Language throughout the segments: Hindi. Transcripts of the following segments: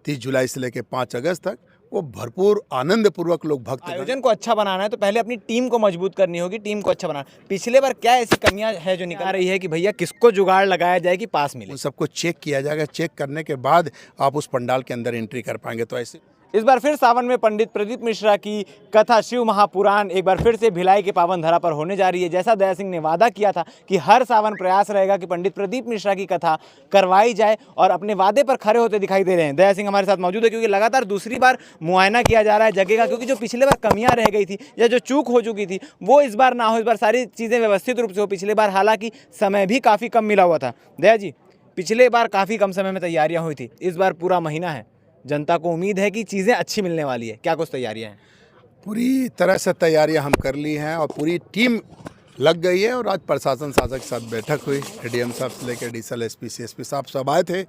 30 जुलाई से लेकर 5 अगस्त तक वो भरपूर आनंद पूर्वक लोग भक्त आयोजन को अच्छा बनाना है तो पहले अपनी टीम को मजबूत करनी होगी, टीम को अच्छा बनाना। पिछले बार क्या ऐसी कमियां है जो निकाल रही है कि भैया किसको जुगाड़ लगाया जाए कि पास मिले? उन सबको चेक किया जाएगा। चेक करने के बाद आप उस पंडाल के अंदर एंट्री कर पाएंगे। तो ऐसे इस बार फिर सावन में पंडित प्रदीप मिश्रा की कथा शिव महापुराण एक बार फिर से भिलाई के पावन धरा पर होने जा रही है। जैसा दया सिंह ने वादा किया था कि हर सावन प्रयास रहेगा कि पंडित प्रदीप मिश्रा की कथा करवाई जाए और अपने वादे पर खरे होते दिखाई दे रहे हैं। दया सिंह हमारे साथ मौजूद है क्योंकि लगातार दूसरी बार मुआयना किया जा रहा है जगह का, क्योंकि जो पिछले बार कमियां रह गई थी या जो चूक हो चुकी थी वो इस बार ना हो, इस बार सारी चीज़ें व्यवस्थित रूप से हो। पिछले बार हालांकि समय भी काफ़ी कम मिला हुआ था। दया जी, पिछले बार काफ़ी कम समय में तैयारियाँ हुई थी, इस बार पूरा महीना है, जनता को उम्मीद है कि चीज़ें अच्छी मिलने वाली है। क्या कुछ तैयारियां हैं? पूरी तरह से तैयारियां हम कर ली हैं और पूरी टीम लग गई है। और आज प्रशासन शासक के साथ बैठक हुई, एडीएम साहब से लेकर एडिशनल एसपी सीएसपी साहब सब आए थे,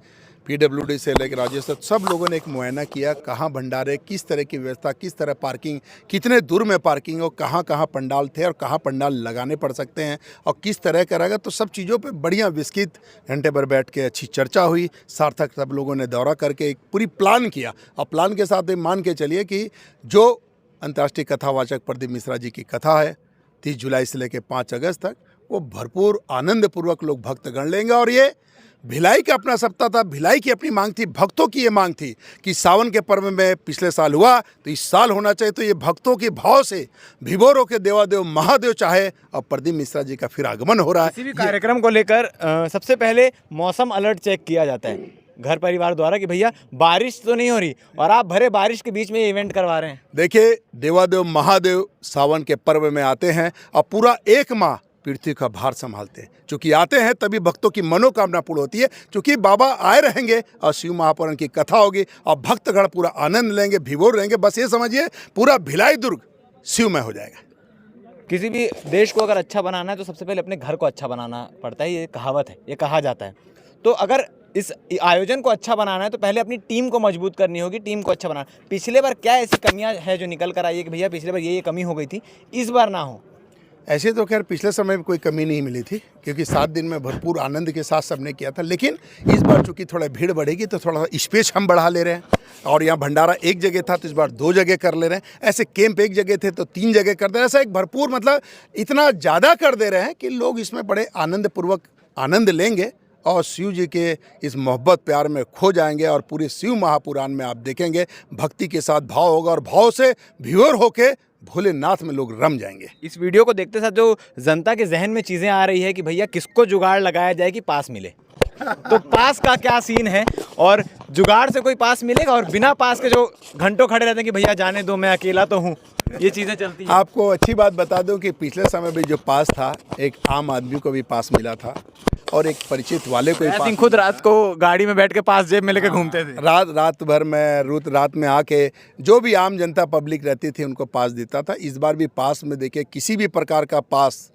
पीडब्ल्यूडी से लेकर राजेश तक सब लोगों ने एक मुआयना किया। कहाँ भंडारे, किस तरह की व्यवस्था, किस तरह पार्किंग, कितने दूर में पार्किंग हो, कहाँ कहाँ पंडाल थे और कहाँ पंडाल लगाने पड़ सकते हैं और किस तरह का रहेगा। तो सब चीज़ों पे बढ़िया विस्तृत घंटे भर बैठ के अच्छी चर्चा हुई। सार्थक सब लोगों ने दौरा करके एक पूरी प्लान किया और प्लान के साथ ये मान के चलिए कि जो अंतर्राष्ट्रीय कथावाचक प्रदीप मिश्रा जी की कथा है 30 जुलाई से लेकर 5 अगस्त तक वो भरपूर आनंद पूर्वक लोग भक्तगण लेंगे। और ये भिलाई का अपना सप्ताह था, भिलाई की अपनी मांग थी, भक्तों की ये मांग थी कि सावन के पर्व में पिछले साल हुआ तो इस साल होना चाहिए। तो ये भक्तों के भाव से भिभोरों के देवादेव महादेव चाहे और प्रदीप मिश्रा जी का फिर आगमन हो रहा है। किसी भी कार्यक्रम को लेकर सबसे पहले मौसम अलर्ट चेक किया जाता है घर परिवार द्वारा कि भैया बारिश तो नहीं हो रही, और आप भरे बारिश के बीच में ये इवेंट करवा रहे हैं। देखिए, देवादेव महादेव सावन के पर्व में आते हैं और पूरा एक माह पृथ्वी का भार संभालते हैं। चूँकि आते हैं तभी भक्तों की मनोकामना पूर्ण होती है। चूँकि बाबा आए रहेंगे और शिव महापुराण की कथा होगी और भक्तगण पूरा आनंद लेंगे, भिभोर रहेंगे। बस ये समझिए पूरा भिलाई दुर्ग शिवमय हो जाएगा। किसी भी देश को अगर अच्छा बनाना है तो सबसे पहले अपने घर को अच्छा बनाना पड़ता है, ये कहावत है, ये कहा जाता है। तो अगर इस आयोजन को अच्छा बनाना है तो पहले अपनी टीम को मजबूत करनी होगी, टीम को अच्छा बनाना। पिछले बार क्या ऐसी कमियां है जो निकल कर आई है कि भैया पिछले बार ये कमी हो गई थी, इस बार ना हो? ऐसे तो खैर पिछले समय में कोई कमी नहीं मिली थी क्योंकि 7 दिन में भरपूर आनंद के साथ सबने किया था। लेकिन इस बार चूंकि थोड़ा भीड़ बढ़ेगी तो थोड़ा स्पेस हम बढ़ा ले रहे हैं। और यहाँ भंडारा एक जगह था तो इस बार 2 जगह कर ले रहे हैं। ऐसे कैंप एक जगह थे तो 3 जगह कर दे रहे हैं। ऐसा एक भरपूर मतलब इतना ज़्यादा कर दे रहे हैं कि लोग इसमें बड़े आनंद पूर्वक आनंद लेंगे और शिव जी के इस मोहब्बत प्यार में खो जाएंगे। और पूरे शिव महापुराण में आप देखेंगे भक्ति के साथ भाव होगा और भाव से विभोर होके भोलेनाथ में लोग रम जाएंगे। इस वीडियो को देखते साथ जो जनता के जहन में चीज़ें आ रही है कि भैया किसको जुगाड़ लगाया जाए कि पास मिले, तो पास का क्या सीन है और जुगाड़ से कोई पास मिलेगा और बिना पास के जो घंटों खड़े रहते हैं कि भैया जाने दो मैं अकेला तो हूँ, ये चीज़ें चलती हैं। आपको अच्छी बात बता दूं कि पिछले समय में जो पास था एक आम आदमी को भी पास मिला था और एक परिचित वाले को भी पास। खुद रात को गाड़ी में बैठ के पास जेब में लेके घूमते थे। रात भर में रात में आके जो भी आम जनता पब्लिक रहती थी उनको पास देता था। इस बार भी पास में देखिए किसी भी प्रकार का पास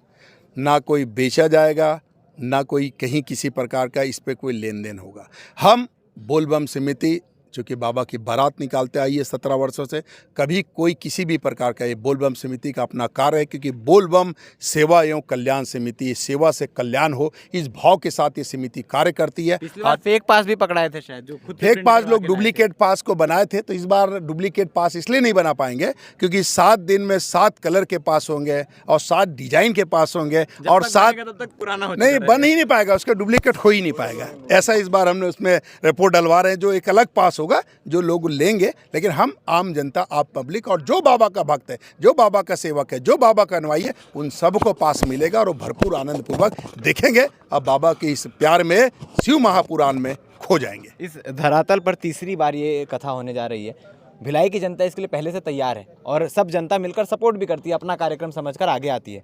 ना कोई बेचा जाएगा, ना कोई कहीं किसी प्रकार का इस पे कोई लेन देन होगा। हम बोलबम समिति चूँकि बाबा की बारात निकालते आई है 17 वर्षों से, कभी कोई किसी भी प्रकार का ये बोलबम समिति का अपना कार्य है क्योंकि बोलबम सेवा एवं कल्याण समिति, सेवा से कल्याण हो इस भाव के साथ ये समिति कार्य करती है। फेक पास भी पकड़ाए थे शायद, जो खुद फेक पास लोग डुप्लीकेट पास को बनाए थे। तो इस बार डुप्लीकेट पास इसलिए नहीं बना पाएंगे क्योंकि 7 दिन में 7 कलर के पास होंगे और 7 डिजाइन के पास होंगे और 7 तब तक पुराना नहीं बन ही नहीं पाएगा, उसका डुप्लीकेट हो ही नहीं पाएगा। ऐसा इस बार हमने उसमें रिपोर्ट डलवा रहे हैं जो एक अलग पास होगा जो लोग लेंगे। लेकिन हम आम जनता, आप पब्लिक और जो बाबा का भक्त है, जो बाबा का सेवक है, जो बाबा का अनुयायी है, उन सबको पास मिलेगा और वो भरपूर आनंद पूर्वक देखेंगे और बाबा के इस प्यार में शिव महापुराण में खो जाएंगे। इस धरातल पर तीसरी बार ये कथा होने जा रही है। भिलाई की जनता इसके लिए पहले से तैयार है और सब जनता मिलकर सपोर्ट भी करती है, अपना कार्यक्रम समझकर आगे आती है।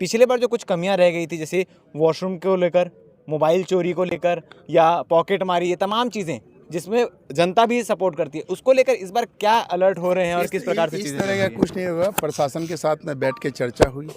पिछले बार जो कुछ कमियां रह गई थी जैसे वॉशरूम को लेकर, मोबाइल चोरी को लेकर या पॉकेट मारी, ये तमाम चीज़ें जिसमें जनता भी सपोर्ट करती है, उसको लेकर इस बार क्या अलर्ट हो रहे हैं और किस प्रकार से इस चीज़ें तरह का कुछ नहीं होगा। प्रशासन के साथ में बैठ के चर्चा हुई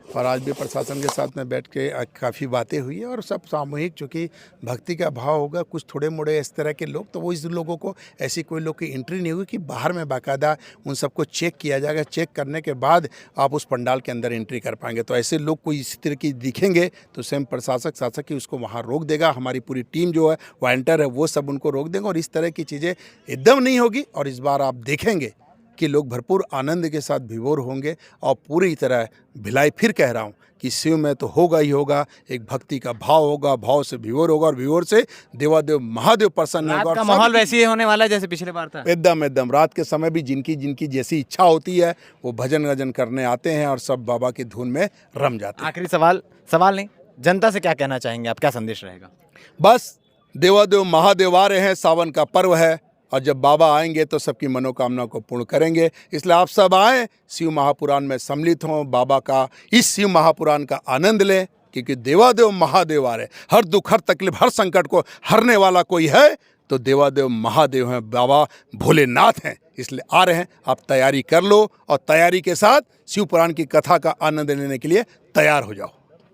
और आज भी प्रशासन के साथ में बैठ के काफ़ी बातें हुई है और सब सामूहिक, चूँकि भक्ति का भाव होगा, कुछ थोड़े मोड़े इस तरह के लोग, तो वो इस लोगों को ऐसी कोई लोग की एंट्री नहीं हुई कि बाहर में बाकायदा उन सबको चेक किया जाएगा। चेक करने के बाद आप उस पंडाल के अंदर एंट्री कर पाएंगे। तो ऐसे लोग कोई इसी तरह की दिखेंगे तो स्वयं शासक ही उसको वहाँ रोक देगा। हमारी पूरी टीम जो है वॉलंटियर है वो सब उनको रोक देंगे और इस तरह की चीज़ें एकदम नहीं होगी। और इस बार आप देखेंगे कि लोग भरपूर आनंद के साथ विभोर होंगे और पूरी तरह भिलाई, फिर कह रहा हूँ कि शिव में तो होगा ही होगा, एक भक्ति का भाव होगा, भाव से विभोर होगा और विभोर से देवादेव महादेव प्रसन्न होगा। रात का माहौल वैसे ही होने वाला है जैसे पिछले बार था। एकदम रात के समय भी जिनकी जैसी इच्छा होती है वो भजन गजन करने आते हैं और सब बाबा की धुन में रम जाते हैं। आखिरी सवाल नहीं, जनता से क्या कहना चाहेंगे आप, क्या संदेश रहेगा? बस देवादेव महादेव आ रहे हैं, सावन का पर्व है और जब बाबा आएंगे तो सबकी मनोकामना को पूर्ण करेंगे। इसलिए आप सब आएँ, शिव महापुराण में सम्मिलित हों, बाबा का इस शिव महापुराण का आनंद लें, क्योंकि देवादेव महादेव आ रहे। हर दुख, हर तकलीफ, हर संकट को हरने वाला कोई है तो देवादेव महादेव हैं, बाबा भोलेनाथ हैं। इसलिए आ रहे हैं, आप तैयारी कर लो और तैयारी के साथ शिव पुराण की कथा का आनंद लेने के लिए तैयार हो जाओ।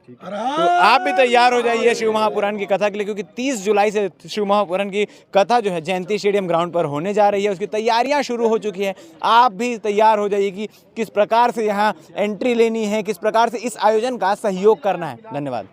तो आप भी तैयार हो जाइए शिव महापुराण की कथा के लिए, क्योंकि 30 जुलाई से शिव महापुराण की कथा जो है जयंती स्टेडियम ग्राउंड पर होने जा रही है। उसकी तैयारियां शुरू हो चुकी है। आप भी तैयार हो जाइए कि किस प्रकार से यहाँ एंट्री लेनी है, किस प्रकार से इस आयोजन का सहयोग करना है। धन्यवाद।